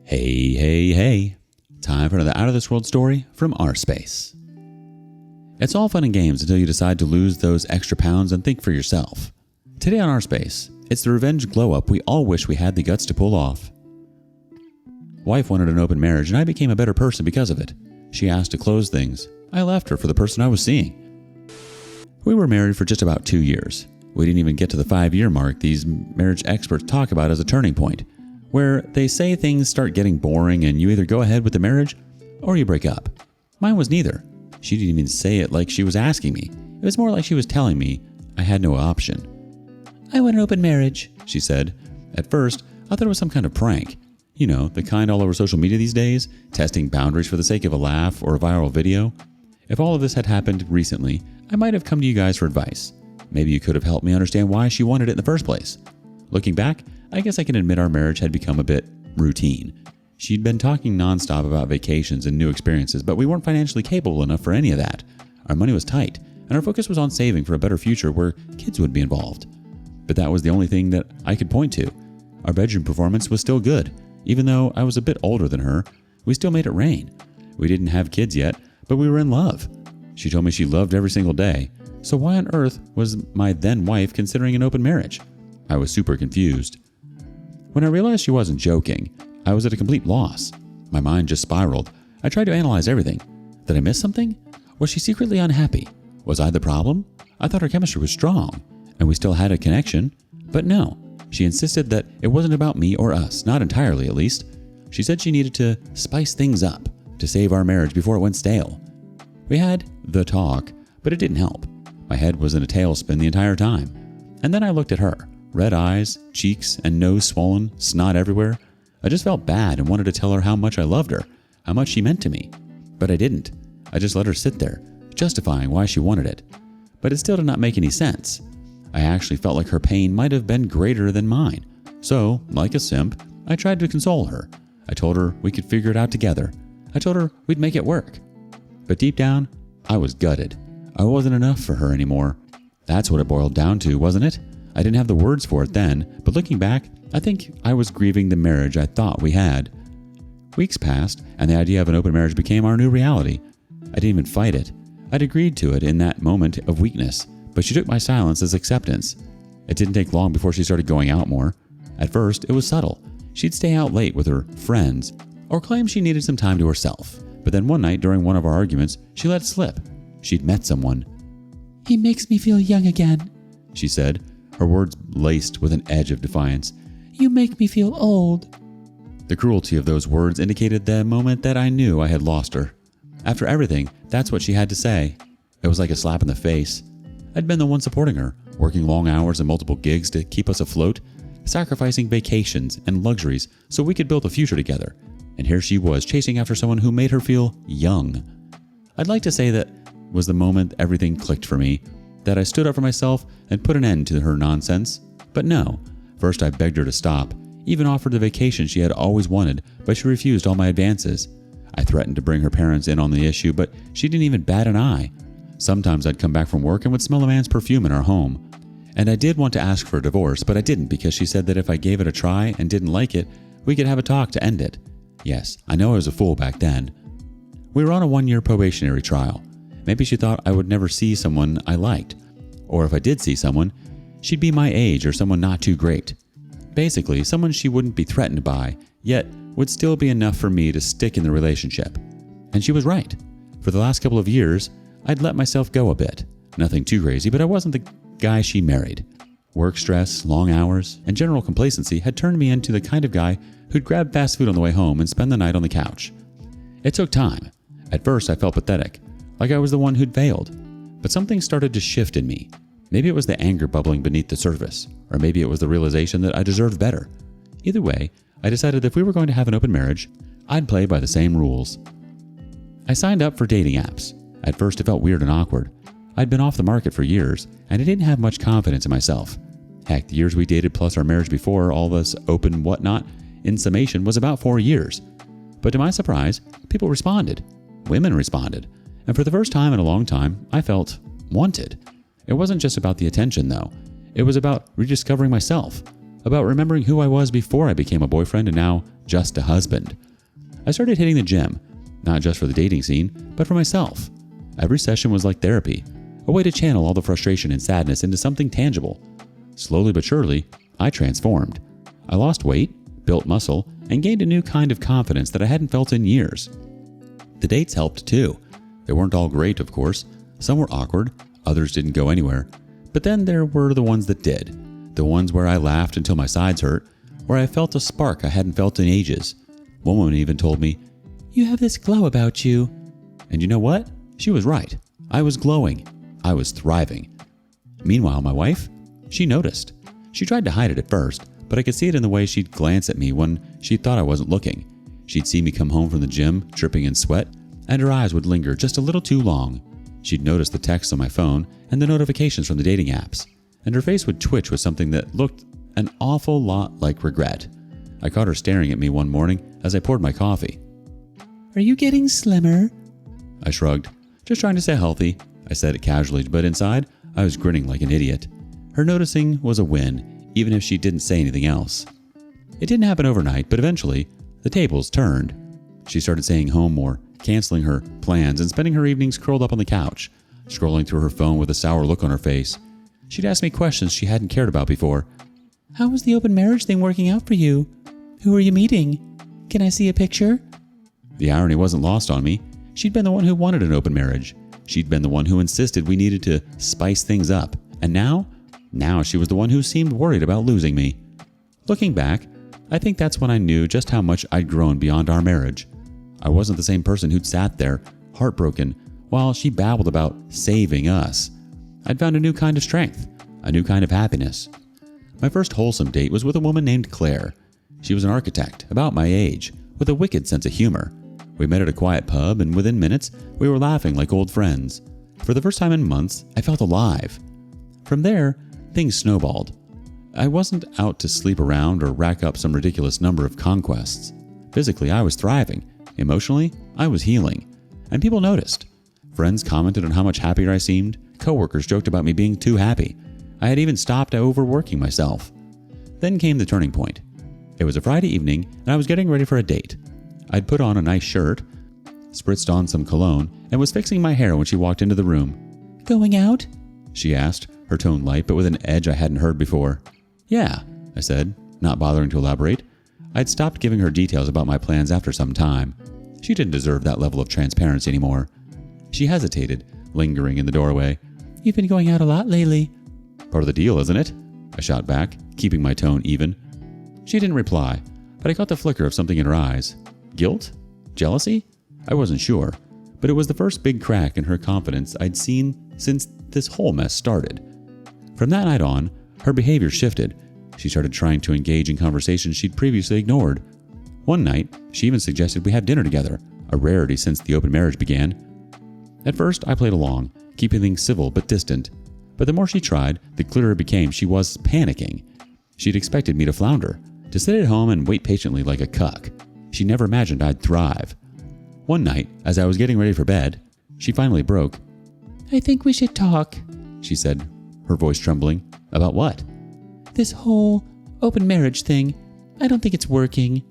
Hey, hey, hey. Time for another Out of This World story from rSpace. It's all fun and games until you decide to lose those extra pounds and think for yourself. Today on rSpace, it's the revenge glow-up we all wish we had the guts to pull off. Wife wanted an open marriage and I became a better person because of it. She asked to close things. I left her for the person I was seeing. We were married for just about 2 years. We didn't even get to the 5-year mark these marriage experts talk about as a turning point, where they say things start getting boring and you either go ahead with the marriage or you break up. Mine was neither. She didn't even say it like she was asking me. It was more like she was telling me I had no option. I want an open marriage, she said. At first, I thought it was some kind of prank. You know, the kind all over social media these days, testing boundaries for the sake of a laugh or a viral video. If all of this had happened recently, I might have come to you guys for advice. Maybe you could have helped me understand why she wanted it in the first place. Looking back, I guess I can admit our marriage had become a bit routine. She'd been talking nonstop about vacations and new experiences, but we weren't financially capable enough for any of that. Our money was tight, and our focus was on saving for a better future where kids would be involved. But that was the only thing that I could point to. Our bedroom performance was still good. Even though I was a bit older than her, we still made it rain. We didn't have kids yet, but we were in love. She told me she loved every single day. So why on earth was my then wife considering an open marriage? I was super confused. When I realized she wasn't joking, I was at a complete loss. My mind just spiraled. I tried to analyze everything. Did I miss something? Was she secretly unhappy? Was I the problem? I thought our chemistry was strong, and we still had a connection. But no, she insisted that it wasn't about me or us, not entirely at least. She said she needed to spice things up to save our marriage before it went stale. We had the talk, but it didn't help. My head was in a tailspin the entire time. And then I looked at her. Red eyes, cheeks, and nose swollen, snot everywhere. I just felt bad and wanted to tell her how much I loved her, how much she meant to me. But I didn't. I just let her sit there, justifying why she wanted it. But it still did not make any sense. I actually felt like her pain might have been greater than mine. So, like a simp, I tried to console her. I told her we could figure it out together. I told her we'd make it work. But deep down, I was gutted. I wasn't enough for her anymore. That's what it boiled down to, wasn't it? I didn't have the words for it then, but looking back, I think I was grieving the marriage I thought we had. Weeks passed, and the idea of an open marriage became our new reality. I didn't even fight it. I'd agreed to it in that moment of weakness, but she took my silence as acceptance. It didn't take long before she started going out more. At first, it was subtle. She'd stay out late with her friends, or claim she needed some time to herself. But then one night during one of our arguments, she let it slip. She'd met someone. "He makes me feel young again," she said, her words laced with an edge of defiance. "You make me feel old." The cruelty of those words indicated the moment that I knew I had lost her. After everything, that's what she had to say. It was like a slap in the face. I'd been the one supporting her, working long hours and multiple gigs to keep us afloat, sacrificing vacations and luxuries so we could build a future together. And here she was chasing after someone who made her feel young. I'd like to say that was the moment everything clicked for me, that I stood up for myself and put an end to her nonsense. But no. First I begged her to stop, even offered the vacation she had always wanted, but she refused all my advances. I threatened to bring her parents in on the issue, but she didn't even bat an eye. Sometimes I'd come back from work and would smell a man's perfume in our home. And I did want to ask for a divorce, but I didn't because she said that if I gave it a try and didn't like it, we could have a talk to end it. Yes, I know I was a fool back then. We were on a 1-year probationary trial. Maybe she thought I would never see someone I liked. Or if I did see someone, she'd be my age or someone not too great. Basically, someone she wouldn't be threatened by, yet would still be enough for me to stick in the relationship. And she was right. For the last couple of years, I'd let myself go a bit. Nothing too crazy, but I wasn't the guy she married. Work stress, long hours, and general complacency had turned me into the kind of guy who'd grab fast food on the way home and spend the night on the couch. It took time. At first, I felt pathetic, like I was the one who'd failed. But something started to shift in me. Maybe it was the anger bubbling beneath the surface, or maybe it was the realization that I deserved better. Either way, I decided if we were going to have an open marriage, I'd play by the same rules. I signed up for dating apps. At first, it felt weird and awkward. I'd been off the market for years, and I didn't have much confidence in myself. Heck, the years we dated plus our marriage before all this open whatnot, in summation, was about 4 years. But to my surprise, people responded. Women responded. And for the first time in a long time, I felt wanted. It wasn't just about the attention, though. It was about rediscovering myself. about remembering who I was before I became a boyfriend and now just a husband. I started hitting the gym, not just for the dating scene, but for myself. Every session was like therapy, a way to channel all the frustration and sadness into something tangible. Slowly but surely, I transformed. I lost weight, built muscle, and gained a new kind of confidence that I hadn't felt in years. The dates helped too. They weren't all great, of course. Some were awkward, others didn't go anywhere. But then there were the ones that did. The ones where I laughed until my sides hurt, where I felt a spark I hadn't felt in ages. One woman even told me, "You have this glow about you." And you know what? She was right. I was glowing. I was thriving. Meanwhile, my wife, she noticed. She tried to hide it at first, but I could see it in the way she'd glance at me when she thought I wasn't looking. She'd see me come home from the gym, dripping in sweat, and her eyes would linger just a little too long. She'd notice the texts on my phone and the notifications from the dating apps, and her face would twitch with something that looked an awful lot like regret. I caught her staring at me one morning as I poured my coffee. "Are you getting slimmer?" I shrugged. "Just trying to stay healthy," I said it casually, but inside, I was grinning like an idiot. Her noticing was a win, even if she didn't say anything else. It didn't happen overnight, but eventually, the tables turned. She started staying home more, canceling her plans and spending her evenings curled up on the couch, scrolling through her phone with a sour look on her face. She'd ask me questions she hadn't cared about before. "How was the open marriage thing working out for you? Who are you meeting? Can I see a picture?" The irony wasn't lost on me. She'd been the one who wanted an open marriage. She'd been the one who insisted we needed to spice things up. And now she was the one who seemed worried about losing me. Looking back, I think that's when I knew just how much I'd grown beyond our marriage. I wasn't the same person who'd sat there, heartbroken, while she babbled about saving us. I'd found a new kind of strength, a new kind of happiness. My first wholesome date was with a woman named Claire. She was an architect, about my age, with a wicked sense of humor. We met at a quiet pub, and within minutes, we were laughing like old friends. For the first time in months, I felt alive. From there, things snowballed. I wasn't out to sleep around or rack up some ridiculous number of conquests. Physically, I was thriving. Emotionally, I was healing. And people noticed. Friends commented on how much happier I seemed. Coworkers joked about me being too happy. I had even stopped overworking myself. Then came the turning point. It was a Friday evening, and I was getting ready for a date. I'd put on a nice shirt, spritzed on some cologne, and was fixing my hair when she walked into the room. "Going out?" she asked, her tone light but with an edge I hadn't heard before. "Yeah," I said, not bothering to elaborate. I'd stopped giving her details about my plans after some time. She didn't deserve that level of transparency anymore. She hesitated, lingering in the doorway. "You've been going out a lot lately." "Part of the deal, isn't it?" I shot back, keeping my tone even. She didn't reply, but I caught the flicker of something in her eyes. Guilt? Jealousy? I wasn't sure, but it was the first big crack in her confidence I'd seen since this whole mess started. From that night on, her behavior shifted. She started trying to engage in conversations she'd previously ignored. One night, she even suggested we have dinner together, a rarity since the open marriage began. At first, I played along, keeping things civil but distant. But the more she tried, the clearer it became she was panicking. She'd expected me to flounder, to sit at home and wait patiently like a cuck. She never imagined I'd thrive. One night, as I was getting ready for bed, she finally broke. "I think we should talk," she said, her voice trembling. "About what?" "This whole open marriage thing. I don't think it's working."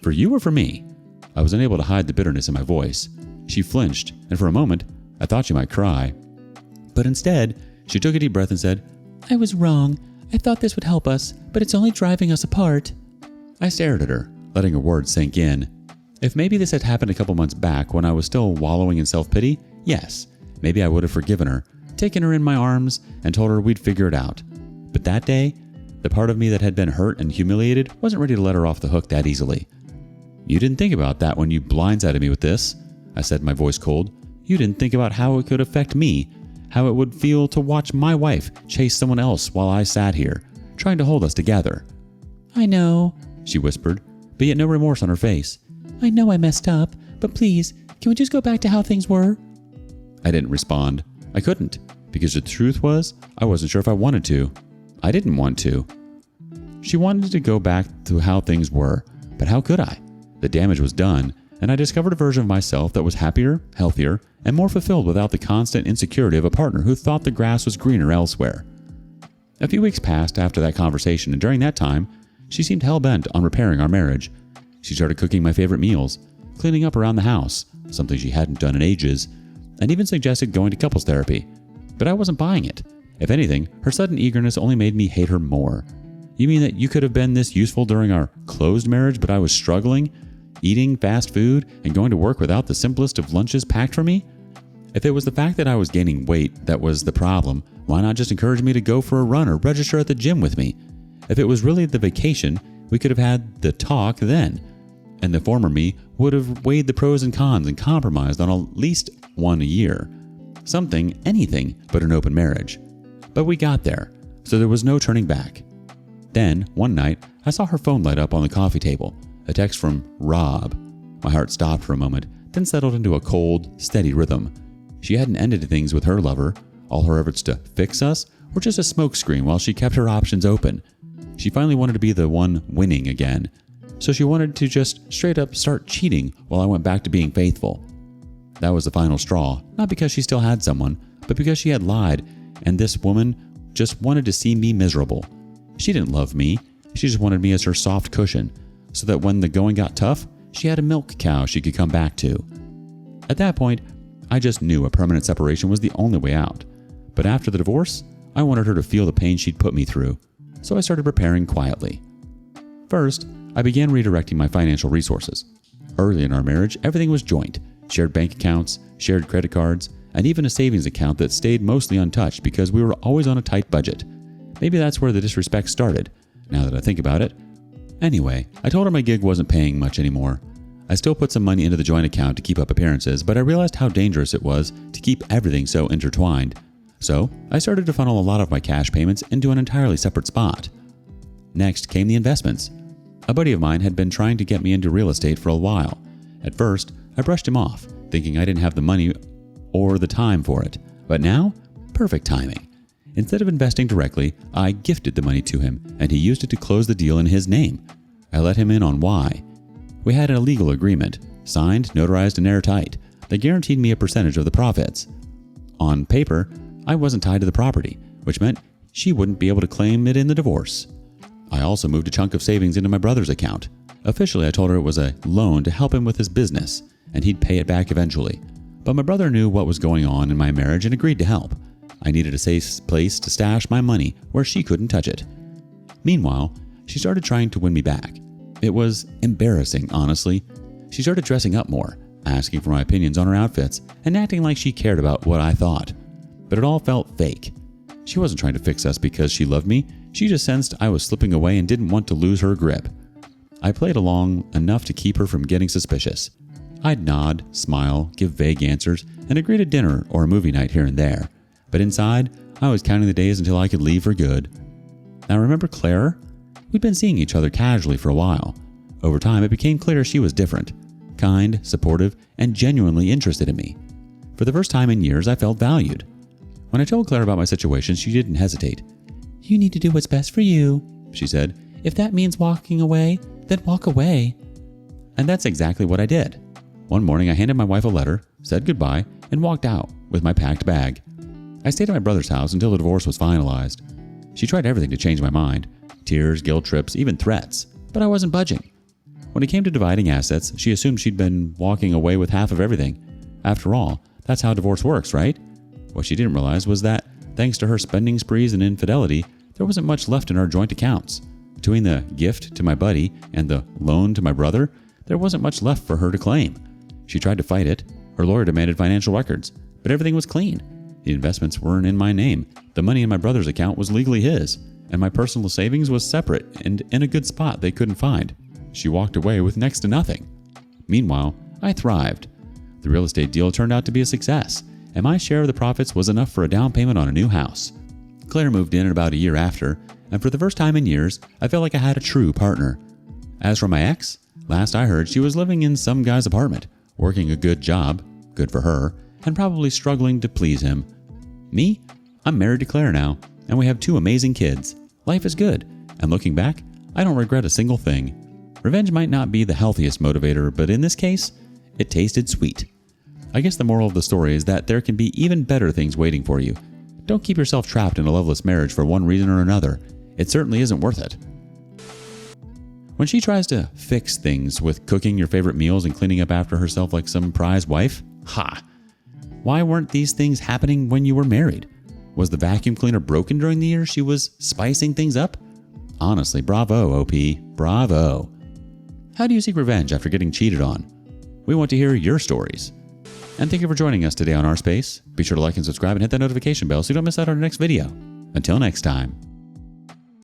"For you or for me?" I was unable to hide the bitterness in my voice. She flinched, and for a moment, I thought she might cry. But instead, she took a deep breath and said, "I was wrong. I thought this would help us, but it's only driving us apart." I stared at her, letting her words sink in. If maybe this had happened a couple months back when I was still wallowing in self-pity, yes, maybe I would have forgiven her, taken her in my arms, and told her we'd figure it out. But that day, the part of me that had been hurt and humiliated wasn't ready to let her off the hook that easily. "You didn't think about that when you blindsided me with this," I said, my voice cold. "You didn't think about how it could affect me, how it would feel to watch my wife chase someone else while I sat here, trying to hold us together." "I know," she whispered, but yet no remorse on her face. "I know I messed up, but please, can we just go back to how things were?" I didn't respond. I couldn't, because the truth was, I wasn't sure if I wanted to. I didn't want to. She wanted to go back to how things were, but how could I? The damage was done, and I discovered a version of myself that was happier, healthier, and more fulfilled without the constant insecurity of a partner who thought the grass was greener elsewhere. A few weeks passed after that conversation, and during that time, She seemed hell-bent on repairing our marriage. She started cooking my favorite meals, cleaning up around the house, something she hadn't done in ages, and even suggested going to couples therapy. But I wasn't buying it. If anything, her sudden eagerness only made me hate her more. You mean that you could have been this useful during our closed marriage, but I was struggling, eating fast food, and going to work without the simplest of lunches packed for me? If it was the fact that I was gaining weight that was the problem, why not just encourage me to go for a run or register at the gym with me? If it was really the vacation, we could have had the talk then, and the former me would have weighed the pros and cons and compromised on at least one a year. Something, anything but an open marriage. But we got there, so there was no turning back. Then, one night, I saw her phone light up on the coffee table, a text from Rob. My heart stopped for a moment, then settled into a cold, steady rhythm. She hadn't ended things with her lover. All her efforts to fix us were just a smokescreen while she kept her options open. She finally wanted to be the one winning again. So she wanted to just straight up start cheating while I went back to being faithful. That was the final straw, not because she still had someone, but because she had lied, and this woman just wanted to see me miserable. She didn't love me. She just wanted me as her soft cushion, so that when the going got tough, she had a milk cow she could come back to. At that point, I just knew a permanent separation was the only way out. But after the divorce, I wanted her to feel the pain she'd put me through, so I started preparing quietly. First, I began redirecting my financial resources. Early in our marriage, everything was joint, shared bank accounts, shared credit cards, and even a savings account that stayed mostly untouched because we were always on a tight budget. Maybe that's where the disrespect started, now that I think about it. Anyway, I told her my gig wasn't paying much anymore. I still put some money into the joint account to keep up appearances, but I realized how dangerous it was to keep everything so intertwined. So, I started to funnel a lot of my cash payments into an entirely separate spot. Next came the investments. A buddy of mine had been trying to get me into real estate for a while. At first, I brushed him off, thinking I didn't have the money or the time for it. But now, perfect timing. Instead of investing directly, I gifted the money to him, and he used it to close the deal in his name. I let him in on why. We had a legal agreement, signed, notarized, and airtight, that guaranteed me a percentage of the profits. On paper, I wasn't tied to the property, which meant she wouldn't be able to claim it in the divorce. I also moved a chunk of savings into my brother's account. Officially, I told her it was a loan to help him with his business, and he'd pay it back eventually. But my brother knew what was going on in my marriage and agreed to help. I needed a safe place to stash my money where she couldn't touch it. Meanwhile, she started trying to win me back. It was embarrassing, honestly. She started dressing up more, asking for my opinions on her outfits, and acting like she cared about what I thought. But it all felt fake. She wasn't trying to fix us because she loved me. She just sensed I was slipping away and didn't want to lose her grip. I played along enough to keep her from getting suspicious. I'd nod, smile, give vague answers, and agree to dinner or a movie night here and there. But inside, I was counting the days until I could leave for good. Now remember Claire? We'd been seeing each other casually for a while. Over time, it became clear she was different. Kind, supportive, and genuinely interested in me. For the first time in years, I felt valued. When I told Claire about my situation, she didn't hesitate. "You need to do what's best for you," she said. "If that means walking away, then walk away." And that's exactly what I did. One morning, I handed my wife a letter, said goodbye, and walked out with my packed bag. I stayed at my brother's house until the divorce was finalized. She tried everything to change my mind. Tears, guilt trips, even threats. But I wasn't budging. When it came to dividing assets, she assumed she'd been walking away with half of everything. After all, that's how divorce works, right? What she didn't realize was that, thanks to her spending sprees and infidelity, there wasn't much left in our joint accounts. Between the gift to my buddy and the loan to my brother, there wasn't much left for her to claim. She tried to fight it. Her lawyer demanded financial records, but everything was clean. The investments weren't in my name. The money in my brother's account was legally his, and my personal savings was separate and in a good spot they couldn't find. She walked away with next to nothing. Meanwhile, I thrived. The real estate deal turned out to be a success, and my share of the profits was enough for a down payment on a new house. Claire moved in about a year after, and for the first time in years, I felt like I had a true partner. As for my ex, last I heard she was living in some guy's apartment, working a good job, good for her, and probably struggling to please him. Me? I'm married to Claire now, and we have 2 amazing kids. Life is good, and looking back, I don't regret a single thing. Revenge might not be the healthiest motivator, but in this case, it tasted sweet. I guess the moral of the story is that there can be even better things waiting for you. Don't keep yourself trapped in a loveless marriage for one reason or another. It certainly isn't worth it. When she tries to fix things with cooking your favorite meals and cleaning up after herself like some prize wife? Ha! Why weren't these things happening when you were married? Was the vacuum cleaner broken during the year she was spicing things up? Honestly, bravo, OP. Bravo. How do you seek revenge after getting cheated on? We want to hear your stories. And thank you for joining us today on rSpace. Be sure to like and subscribe and hit that notification bell so you don't miss out on our next video. Until next time.